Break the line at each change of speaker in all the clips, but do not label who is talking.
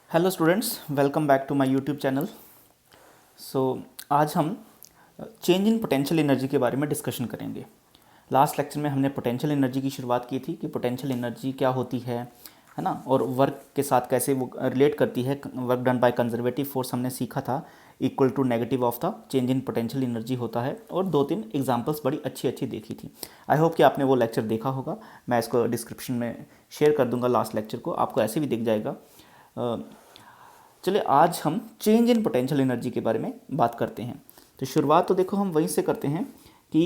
Hello students, welcome back to my YouTube channel. आज हम change in potential energy के बारे में डिस्कशन करेंगे। लास्ट लेक्चर में हमने पोटेंशियल एनर्जी की शुरुआत की थी कि पोटेंशियल एनर्जी क्या होती है ना, और वर्क के साथ कैसे वो रिलेट करती है। Work done by conservative force हमने सीखा था equal to negative of the change in potential energy होता है, और 2-3 एग्जांपल्स बड़ी अच्छी अच्छी देखी थी। आई होप कि आपने वो लेक्चर देखा होगा। मैं इसको डिस्क्रिप्शन में शेयर कर दूंगा, लास्ट लेक्चर को आपको ऐसे भी दिख जाएगा। चलिए आज हम चेंज इन पोटेंशियल एनर्जी के बारे में बात करते हैं। तो शुरुआत तो देखो हम वहीं से करते हैं कि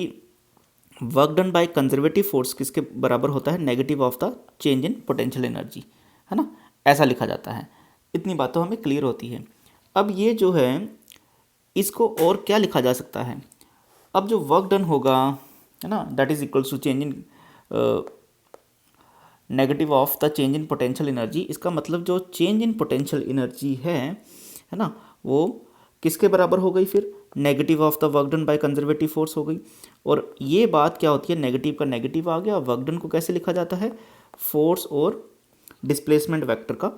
work done by conservative force किसके बराबर होता है, negative of the change in potential energy, है ना। ऐसा लिखा जाता है। इतनी बात तो हमें क्लियर होती है। अब ये जो है इसको और क्या लिखा जा सकता है। अब जो वर्क डन होगा, है ना, that is equals to change in negative of the change in potential energy. इसका मतलब जो चेंज इन पोटेंशियल एनर्जी है ना, वो किसके बराबर हो गई, फिर negative of the work done by conservative force हो गई। और ये बात क्या होती है, नेगेटिव का नेगेटिव आ गया। वर्क डन को कैसे लिखा जाता है, फोर्स और डिस्प्लेसमेंट वेक्टर का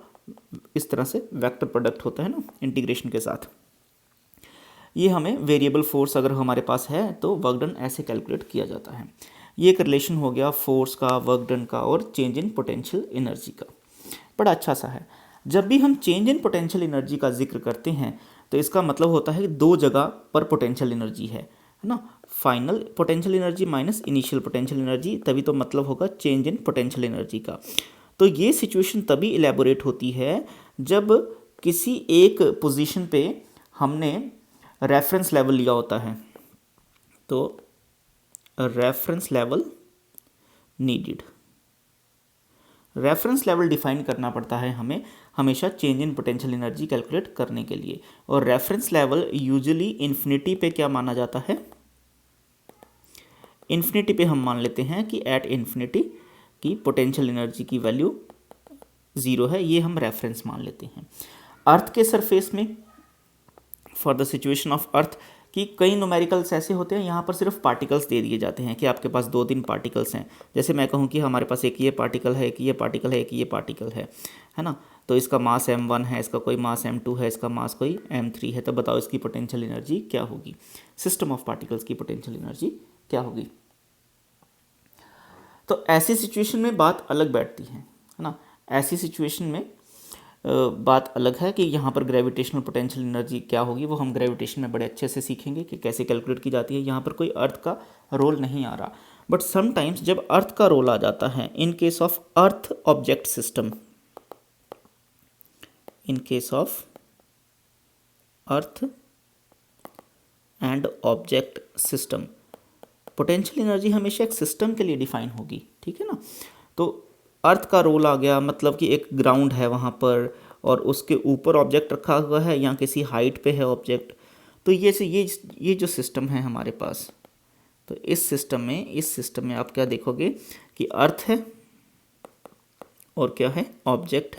इस तरह से वेक्टर प्रोडक्ट होता है ना, इंटीग्रेशन के साथ। ये हमें वेरिएबल फोर्स अगर हमारे पास है तो वर्क डन ऐसे कैलकुलेट किया जाता है। ये एक रिलेशन हो गया फोर्स का, वर्क डन का और चेंज इन पोटेंशियल एनर्जी का। बड़ा अच्छा सा है। जब भी हम चेंज इन पोटेंशियल एनर्जी का जिक्र करते हैं तो इसका मतलब होता है कि दो जगह पर पोटेंशियल एनर्जी है ना। Final potential energy minus initial potential energy, तभी तो मतलब होगा चेंज इन पोटेंशियल एनर्जी का। तो ये सिचुएशन तभी इलेबोरेट होती है जब किसी एक पोजीशन पे हमने रेफरेंस लेवल लिया होता है। तो reference level needed. Reference level define करना पड़ता है हमें हमेशा change in potential energy calculate करने के लिए। और रेफरेंस लेवल यूजुअली इन्फिनिटी पे क्या माना जाता है, इन्फिनिटी पे हम मान लेते हैं कि एट इन्फिनिटी की पोटेंशियल एनर्जी की वैल्यू 0 है, ये हम रेफरेंस मान लेते हैं। अर्थ के सरफेस में for the situation of earth कि कई न्यूमेरिकल्स ऐसे होते हैं, यहाँ पर सिर्फ पार्टिकल्स दे दिए जाते हैं कि आपके पास 2-3 पार्टिकल्स हैं। जैसे मैं कहूँ कि हमारे पास एक ये पार्टिकल है, एक ये पार्टिकल है, एक ये पार्टिकल है ना। तो इसका मास m1 है, इसका कोई मास m2 है, इसका मास कोई m3 है। तो बताओ इसकी पोटेंशियल एनर्जी क्या होगी, सिस्टम ऑफ पार्टिकल्स की पोटेंशियल एनर्जी क्या होगी। तो ऐसी सिचुएशन में बात अलग बैठती है ना। ऐसी सिचुएशन में बात अलग है कि यहाँ पर ग्रेविटेशनल पोटेंशियल एनर्जी क्या होगी, वो हम ग्रेविटेशन में बड़े अच्छे से सीखेंगे कि कैसे कैलकुलेट की जाती है। यहाँ पर कोई अर्थ का रोल नहीं आ रहा, बट समटाइम्स जब अर्थ का रोल आ जाता है, in case of earth object system, in case of earth and object system, potential energy हमेशा एक सिस्टम के लिए डिफाइन होगी, ठीक है ना। तो अर्थ का रोल आ गया, मतलब कि एक ग्राउंड है वहाँ पर और उसके ऊपर ऑब्जेक्ट रखा हुआ है या किसी हाइट पे है ऑब्जेक्ट। तो ये जो सिस्टम है हमारे पास, तो इस सिस्टम में आप क्या देखोगे कि अर्थ है और क्या है, ऑब्जेक्ट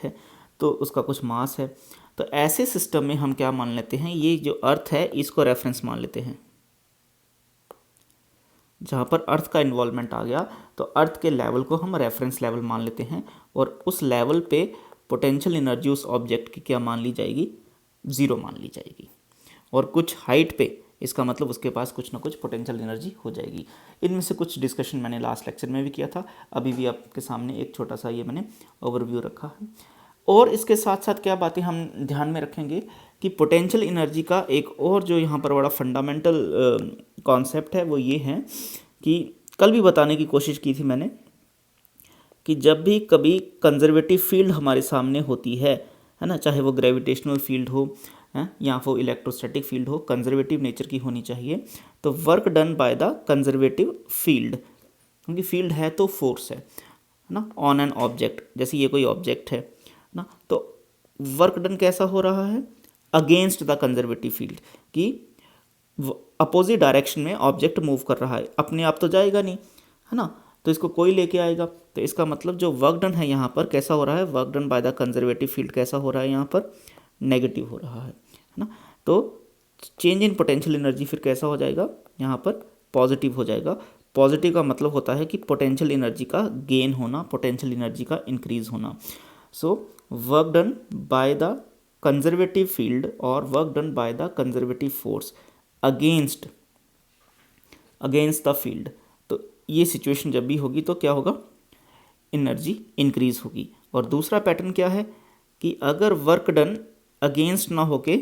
है, तो उसका कुछ मास है। तो ऐसे सिस्टम में हम क्या मान लेते हैं, ये जो अर्थ है इसको रेफरेंस मान लेते हैं। जहाँ पर अर्थ का इन्वॉल्वमेंट आ गया तो अर्थ के लेवल को हम रेफरेंस लेवल मान लेते हैं, और उस लेवल पे पोटेंशियल एनर्जी उस ऑब्जेक्ट की क्या मान ली जाएगी, 0 मान ली जाएगी। और कुछ हाइट पे इसका मतलब उसके पास कुछ ना कुछ पोटेंशियल एनर्जी हो जाएगी। इनमें से कुछ डिस्कशन मैंने लास्ट लेक्चर में भी किया था, अभी भी आपके सामने एक छोटा सा ये मैंने ओवरव्यू रखा है। और इसके साथ साथ क्या बातें हम ध्यान में रखेंगे कि पोटेंशियल एनर्जी का एक और जो यहाँ पर बड़ा फंडामेंटल कॉन्सेप्ट है वो ये है कि कल भी बताने की कोशिश की थी मैंने कि जब भी कभी कंजर्वेटिव फील्ड हमारे सामने होती है ना, चाहे वो ग्रेविटेशनल फील्ड हो या वो इलेक्ट्रोस्टैटिक फील्ड हो, कंजर्वेटिव नेचर की होनी चाहिए। तो work done by the conservative field, क्योंकि फील्ड है तो फोर्स है ना, ऑन एन ऑब्जेक्ट, जैसे ये कोई ऑब्जेक्ट है ना। तो वर्क डन कैसा हो रहा है, अगेंस्ट द कंजर्वेटिव फील्ड, कि अपोजिट डायरेक्शन में ऑब्जेक्ट मूव कर रहा है, अपने आप तो जाएगा नहीं, है ना, तो इसको कोई लेके आएगा। तो इसका मतलब जो वर्क डन है यहाँ पर कैसा हो रहा है, work done by the conservative field कैसा हो रहा है, यहाँ पर नेगेटिव हो रहा है ना। तो चेंज इन पोटेंशियल एनर्जी फिर कैसा हो जाएगा, यहाँ पर पॉजिटिव हो जाएगा। पॉजिटिव का मतलब होता है कि पोटेंशियल एनर्जी का गेन होना, पोटेंशियल एनर्जी का इंक्रीज होना। So work done by the conservative field और work done by the conservative force against the field. तो ये सिचुएशन जब भी होगी तो क्या होगा, एनर्जी इंक्रीज होगी। और दूसरा पैटर्न क्या है कि अगर वर्क डन अगेंस्ट ना होके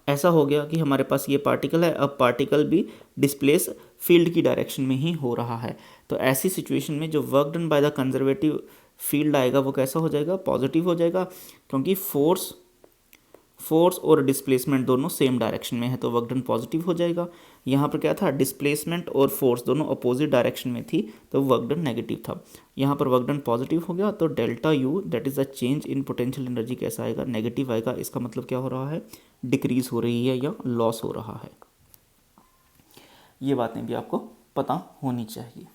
ऐसा हो गया कि हमारे पास ये पार्टिकल है, अब पार्टिकल भी डिस्प्लेस फील्ड की डायरेक्शन में ही हो रहा है, तो ऐसी सिचुएशन में जो work done by the conservative field आएगा वो कैसा हो जाएगा, पॉजिटिव हो जाएगा, क्योंकि फोर्स और डिस्प्लेसमेंट दोनों सेम डायरेक्शन में है तो वर्क डन पॉजिटिव हो जाएगा। यहाँ पर क्या था, डिस्प्लेसमेंट और फोर्स दोनों अपोजिट डायरेक्शन में थी तो वर्क डन नेगेटिव था। यहाँ पर वर्क डन पॉजिटिव हो गया तो delta U that is the change in potential energy कैसा आएगा, नेगेटिव आएगा। इसका मतलब क्या हो रहा है, डिक्रीज हो रही है या लॉस हो रहा है। ये बातें भी आपको पता होनी चाहिए।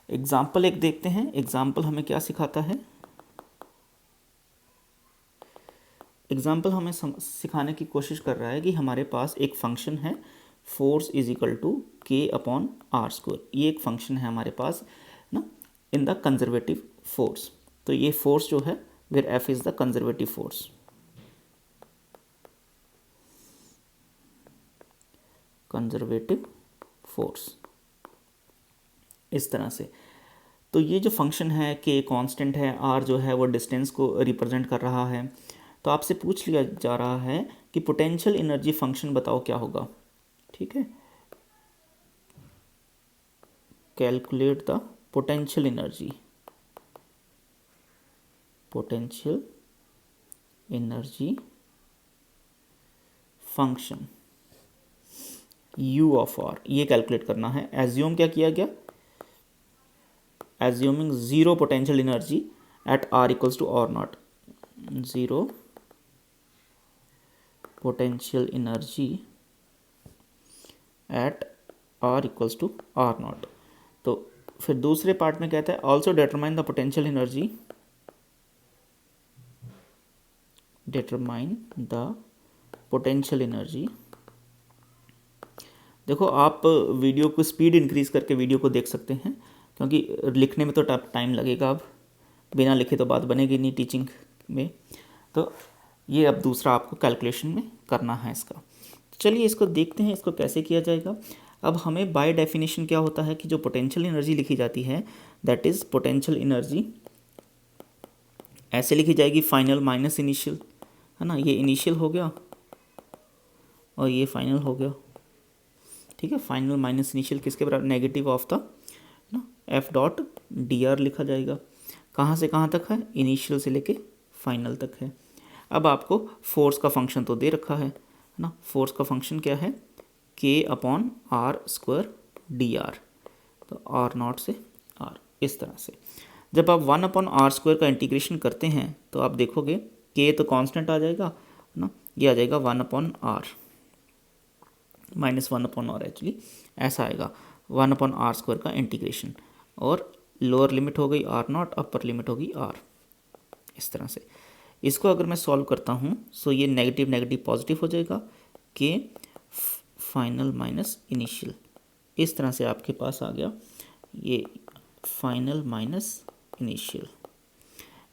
एग्जाम्पल एक देखते हैं। एग्जाम्पल हमें क्या सिखाता है, एग्जाम्पल हमें सिखाने की कोशिश कर रहा है कि हमारे पास एक फंक्शन है फोर्स इज इक्वल टू के अपॉन आर स्क्वायर। ये एक फंक्शन है हमारे पास ना इन द कंजर्वेटिव फोर्स। तो ये फोर्स जो है where F is the conservative force, conservative force इस तरह से। तो ये जो फंक्शन है के कांस्टेंट है, आर जो है वो डिस्टेंस को रिप्रेजेंट कर रहा है। तो आपसे पूछ लिया जा रहा है कि पोटेंशियल एनर्जी फंक्शन बताओ क्या होगा। ठीक है, calculate the potential energy function u of r, ये कैलकुलेट करना है। एज्यूम क्या किया गया, assuming zero potential energy at r equals to r naught, zero potential energy at r equals to r naught. तो फिर दूसरे पार्ट में कहता है also determine the potential energy, determine the potential energy. देखो आप वीडियो को स्पीड इंक्रीज करके वीडियो को देख सकते हैं, क्योंकि लिखने में तो टाइम लगेगा, अब बिना लिखे तो बात बनेगी नहीं टीचिंग में। तो ये अब दूसरा आपको कैलकुलेशन में करना है इसका। चलिए इसको देखते हैं, इसको कैसे किया जाएगा। अब हमें बाय डेफिनेशन क्या होता है कि जो पोटेंशियल एनर्जी लिखी जाती है दैट इज़ पोटेंशियल एनर्जी ऐसे लिखी जाएगी, फाइनल माइनस इनिशियल, है ना। ये इनिशियल हो गया और ये फाइनल हो गया। ठीक है, फाइनल माइनस इनिशियल किसके बराबर, नेगेटिव ऑफ द ना एफ डॉट डी आर लिखा जाएगा। कहाँ से कहाँ तक है, इनिशियल से लेके फाइनल तक है। अब आपको फोर्स का फंक्शन तो दे रखा है ना, फोर्स का फंक्शन क्या है, k upon r square d r. तो आर नॉट से आर, इस तरह से। जब आप 1 अपॉन आर स्क्वायर का इंटीग्रेशन करते हैं तो आप देखोगे के तो कांस्टेंट आ जाएगा ना, ये आ जाएगा 1 upon r minus 1 upon r, actually ऐसा आएगा 1 अपॉन आर स्क्वायर का इंटीग्रेशन, और लोअर लिमिट हो गई आर नॉट, अपर लिमिट होगी आर, इस तरह से। इसको अगर मैं सॉल्व करता हूँ सो ये नेगेटिव नेगेटिव पॉजिटिव हो जाएगा, के फाइनल माइनस इनिशियल, इस तरह से आपके पास आ गया ये फाइनल माइनस इनिशियल।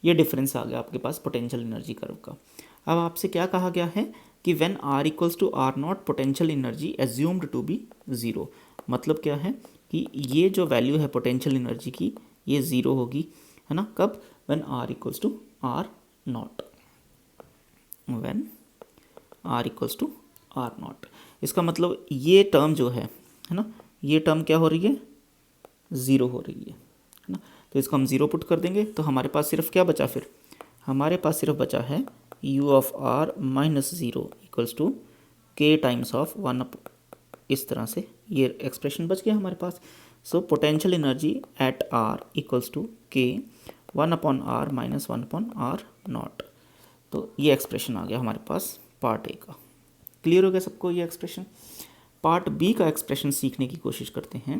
ये डिफरेंस आ गया आपके पास पोटेंशियल एनर्जी कर्व का। अब आपसे क्या कहा गया है कि when r equals to r naught potential energy assumed to be zero. मतलब क्या है कि ये जो वैल्यू है पोटेंशियल एनर्जी की ये ज़ीरो होगी, है ना। कब, when r equals to r naught, when r equals to r naught. इसका मतलब ये टर्म जो है ना, ये टर्म क्या हो रही है, ज़ीरो हो रही है ना। तो इसको हम ज़ीरो पुट कर देंगे तो हमारे पास सिर्फ क्या बचा, फिर हमारे पास सिर्फ बचा है u of r minus zero equals to k times of 1 इस तरह से ये एक्सप्रेशन बच गया हमारे पास। So potential energy at r equals to k 1 upon r minus 1 upon r naught. तो ये एक्सप्रेशन आ गया हमारे पास पार्ट ए का। क्लियर हो गया सबको ये एक्सप्रेशन। पार्ट बी का एक्सप्रेशन सीखने की कोशिश करते हैं।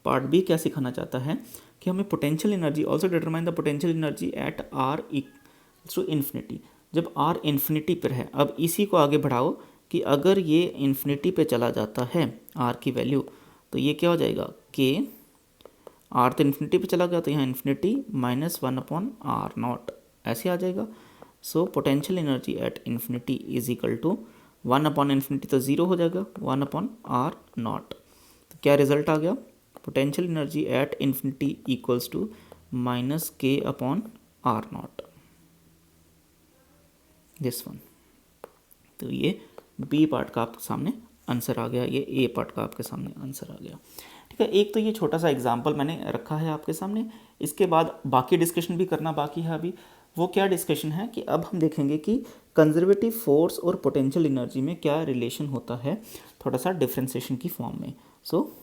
पार्ट बी क्या सिखाना चाहता है कि हमें potential energy also determine the potential energy at r equals to infinity. जब आर इन्फिनिटी पर है, अब इसी को आगे बढ़ाओ कि अगर ये इन्फिनिटी पे चला जाता है आर की वैल्यू, तो ये क्या हो जाएगा, के, आर तो इन्फिनिटी पे चला गया तो यहाँ इन्फिनिटी -1/r0 ऐसे आ जाएगा। So potential energy at infinity is equal to 1/इन्फिनिटी तो ज़ीरो हो जाएगा, 1/r0। तो क्या रिजल्ट आ गया, potential energy at infinity equals to -k/r0, this one. तो ये बी पार्ट का आपके सामने आंसर आ गया, ये ए पार्ट का आपके सामने आंसर आ गया। ठीक है, एक तो ये छोटा सा एग्जांपल मैंने रखा है आपके सामने। इसके बाद बाकी डिस्कशन भी करना बाकी है अभी। वो क्या डिस्कशन है कि अब हम देखेंगे कि कंजर्वेटिव फोर्स और पोटेंशियल एनर्जी में क्या रिलेशन होता है, थोड़ा सा डिफ्रेंसिएशन की फॉर्म में। सो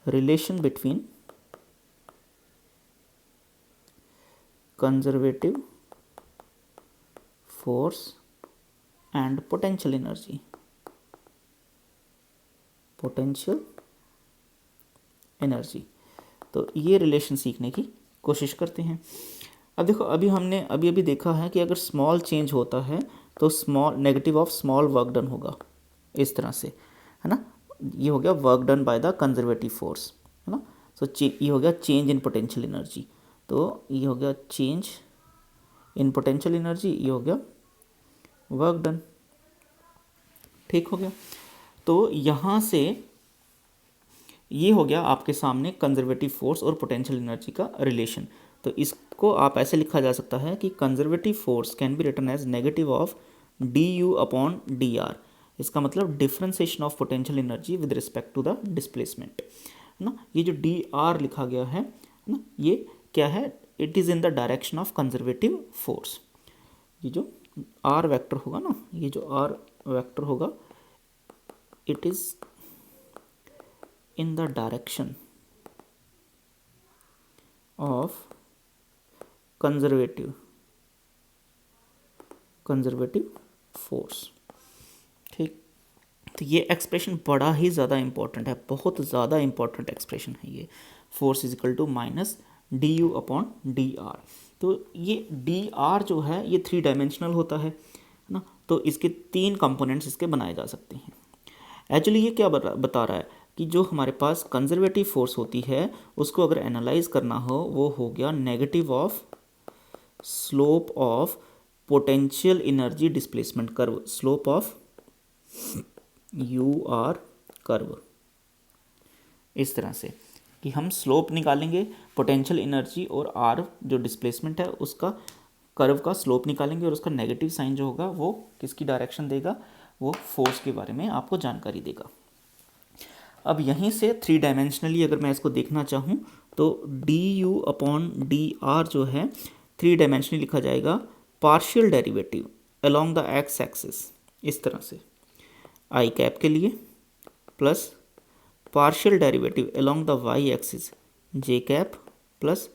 relation between conservative force and potential energy, potential energy. तो ये रिलेशन सीखने की कोशिश करते हैं। अब देखो, हमने अभी देखा है कि अगर स्मॉल चेंज होता है तो small negative of small work done होगा, इस तरह से, है ना। ये हो गया work done by the conservative force, है ना। सो ये हो गया चेंज इन पोटेंशियल एनर्जी, तो ये हो गया चेंज इन पोटेंशियल एनर्जी, ये हो गया वर्क डन। ठीक हो गया। तो यहाँ से ये हो गया आपके सामने कंजर्वेटिव फोर्स और पोटेंशियल एनर्जी का रिलेशन। तो इसको आप ऐसे लिखा जा सकता है कि conservative force can be written as negative of du/dr। इसका मतलब differentiation of potential energy with respect to the displacement, है ना। ये जो dr लिखा गया है ना, ये क्या है, it is in the direction of conservative force. ये जो r वेक्टर होगा ना, ये जो r वेक्टर होगा, it is in the direction of conservative force। ठीक, तो ये एक्सप्रेशन बड़ा ही ज़्यादा इंपॉर्टेंट है, बहुत ज़्यादा इंपॉर्टेंट एक्सप्रेशन है ये। Force is equal to -du/dr। तो ये dr जो है ये 3 डायमेंशनल होता है ना, तो इसके 3 कंपोनेंट्स इसके बनाए जा सकते हैं। एक्चुअली ये क्या बता रहा है कि जो हमारे पास कंजर्वेटिव फोर्स होती है उसको अगर एनालाइज करना हो, वो हो गया negative of slope of potential energy displacement curve, slope of UR curve. इस तरह से कि हम स्लोप निकालेंगे पोटेंशियल एनर्जी और R जो डिस्प्लेसमेंट है उसका कर्व का स्लोप निकालेंगे, और उसका नेगेटिव साइन जो होगा वो किसकी डायरेक्शन देगा, वो फोर्स के बारे में आपको जानकारी देगा। अब यहीं से 3 डायमेंशनली अगर मैं इसको देखना चाहूँ तो du/dr जो है 3 डायमेंशनली लिखा जाएगा, partial derivative along the x axis, इस तरह से आई कैप के लिए, plus partial derivative along the y axis j cap, plus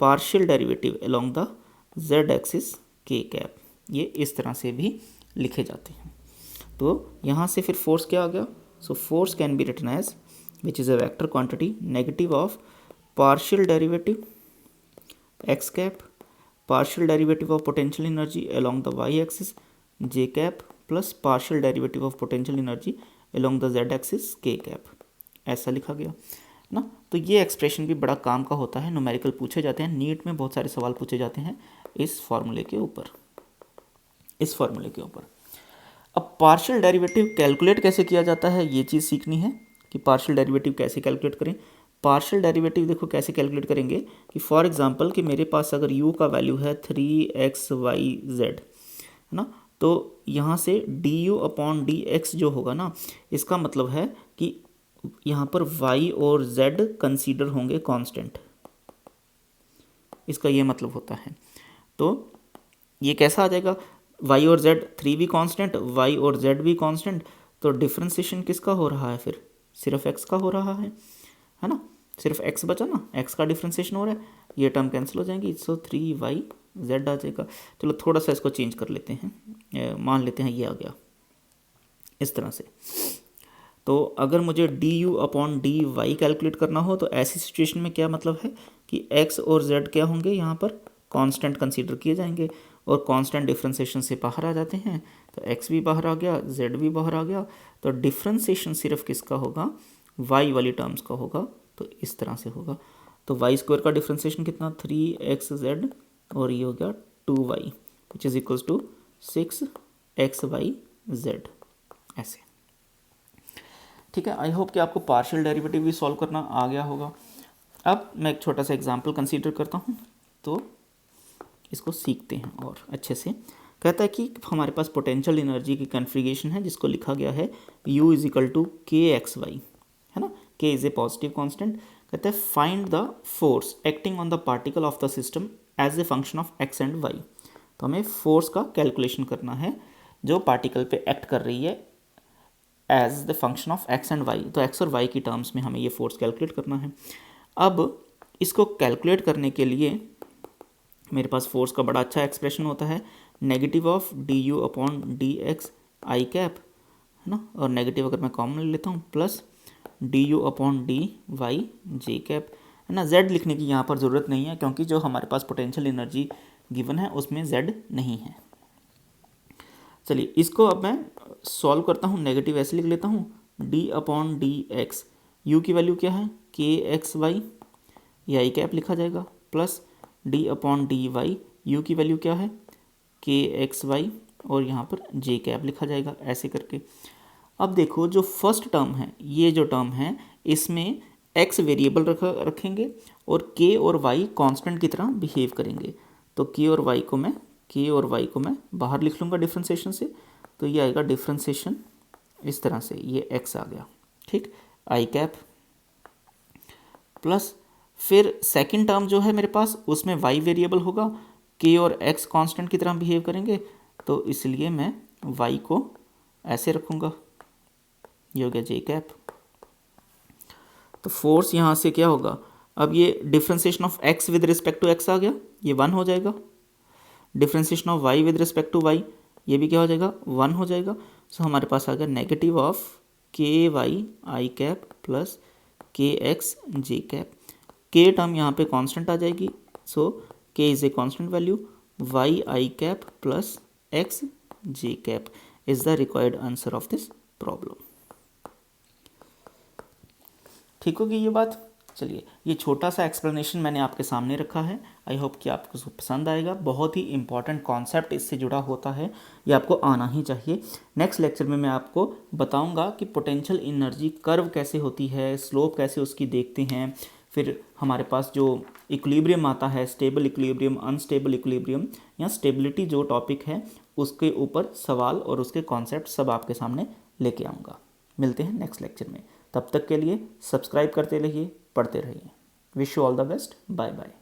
partial derivative along the z axis k cap. ये इस तरह से भी लिखे जाते हैं। तो यहाँ से फिर फोर्स क्या आ गया, so force can be written as, which is a vector quantity, negative of partial derivative x cap, partial derivative of potential energy along the y axis j cap, plus partial derivative of potential energy along the z axis k cap। ऐसा लिखा गया ना। तो ये expression भी बड़ा काम का होता है, न्यूमेरिकल पूछे जाते हैं, नीट में बहुत सारे सवाल पूछे जाते हैं इस फॉर्मूले के ऊपर, इस फॉर्मूले के ऊपर। अब पार्शियल डेरिवेटिव कैलकुलेट कैसे किया जाता है, ये चीज़ सीखनी है कि पार्शियल डेरिवेटिव कैसे कैलकुलेट करें। पार्शियल डेरिवेटिव देखो कैसे कैलकुलेट करेंगे कि फॉर एग्जांपल कि मेरे पास अगर u का वैल्यू है 3xyz, है ना, तो यहाँ से du/dx जो होगा ना, इसका मतलब है कि यहाँ पर y और z कंसीडर होंगे कांस्टेंट, इसका ये मतलब होता है। तो ये कैसा आ जाएगा, y और z 3 भी कांस्टेंट, y और z भी कांस्टेंट, तो डिफ्रेंसिएशन किसका हो रहा है, फिर सिर्फ x का हो रहा है ना, सिर्फ x बचा ना, x का डिफ्रेंसिएशन हो रहा है, ये टर्म कैंसिल हो जाएंगी, सो 3yz आ जाएगा। चलो थोड़ा सा इसको चेंज कर लेते हैं, मान लेते हैं ये आ गया इस तरह से। तो अगर मुझे du/dy कैलकुलेट करना हो तो ऐसी सिचुएशन में क्या मतलब है कि x और z क्या होंगे, यहाँ पर कांस्टेंट कंसीडर किए जाएंगे, और कांस्टेंट डिफ्रेंसिएशन से बाहर आ जाते हैं, तो x भी बाहर आ गया, z भी बाहर आ गया, तो डिफ्रेंसिएशन सिर्फ किसका होगा, वाई वाली टर्म्स का होगा तो इस तरह से होगा। तो वाई स्क्वायर का डिफ्रेंसिएशन कितना 3xz और ये हो गया 2y which is equals to 6xyz ऐसे। ठीक है, आई होप कि आपको पार्शियल डेरिवेटिव भी सॉल्व करना आ गया होगा। अब मैं एक छोटा सा एग्जांपल कंसीडर करता हूँ तो इसको सीखते हैं और अच्छे से। कहता है कि हमारे पास पोटेंशियल एनर्जी की कन्फिगरेशन है जिसको लिखा गया है U is equal to KXY, है ना, K is a positive constant. कहता है find the force acting on the particle of the system as a function of x and y। तो हमें फोर्स का कैलकुलेशन करना है जो पार्टिकल पे एक्ट कर रही है as the function of x and y। तो x और y की टर्म्स में हमें ये फोर्स कैलकुलेट करना है। अब इसको कैलकुलेट करने के लिए मेरे पास फोर्स का बड़ा अच्छा एक्सप्रेशन होता है, negative of du upon dx I cap, है ना, और नेगेटिव अगर मैं कॉमन ले लेता हूँ प्लस du अपॉन dy जे कैप, है ना। z लिखने की यहाँ पर ज़रूरत नहीं है क्योंकि जो हमारे पास पोटेंशियल एनर्जी गिवन है उसमें z नहीं है। चलिए इसको अब मैं सॉल्व करता हूँ, नेगेटिव ऐसे लिख लेता हूँ d अपॉन dx, u की वैल्यू क्या है kxy, ये आई कैप लिखा जाएगा, plus d upon dy, u की वैल्यू क्या है kxy और यहाँ पर j कैप लिखा जाएगा ऐसे करके। अब देखो जो फर्स्ट टर्म है, ये जो टर्म है इसमें x वेरिएबल रखेंगे और k और y कांस्टेंट की तरह बिहेव करेंगे। तो k और y को मैं बाहर लिख लूँगा डिफ्रेंसिएशन से, तो ये आएगा डिफ्रेंसिएशन इस तरह से, ये x आ गया, ठीक, आई कैप, प्लस फिर सेकंड टर्म जो है मेरे पास उसमें y वेरिएबल होगा, k और x कांस्टेंट की तरह बिहेव करेंगे, तो इसलिए मैं y को ऐसे रखूँगा, ये हो गया जे कैप। तो फोर्स यहाँ से क्या होगा, अब ये differentiation of x with respect to x आ गया, ये 1 हो जाएगा, differentiation of y with respect to y ये भी क्या हो जाएगा 1 हो जाएगा। सो हमारे पास आ गया negative of ky I cap plus kx J cap. k term यहाँ पे कांस्टेंट आ जाएगी, सो k is a constant value, y I cap plus x J cap is the required answer of this problem. ठीक होगी ये बात। चलिए ये छोटा सा एक्सप्लेनेशन मैंने आपके सामने रखा है, आई होप कि आपको पसंद आएगा। बहुत ही इंपॉर्टेंट कॉन्सेप्ट इससे जुड़ा होता है, ये आपको आना ही चाहिए। नेक्स्ट लेक्चर में मैं आपको बताऊंगा कि पोटेंशियल एनर्जी कर्व कैसे होती है, स्लोप कैसे उसकी देखते हैं, फिर हमारे पास जो इक्विलिब्रियम आता है, स्टेबल इक्विलिब्रियम, अनस्टेबल इक्विलिब्रियम या स्टेबिलिटी जो टॉपिक है उसके ऊपर सवाल और उसके कॉन्सेप्ट सब आपके सामने लेके आऊँगा। मिलते हैं नेक्स्ट लेक्चर में, तब तक के लिए सब्सक्राइब करते रहिए, पढ़ते रहिए। Wish you all the best, bye bye.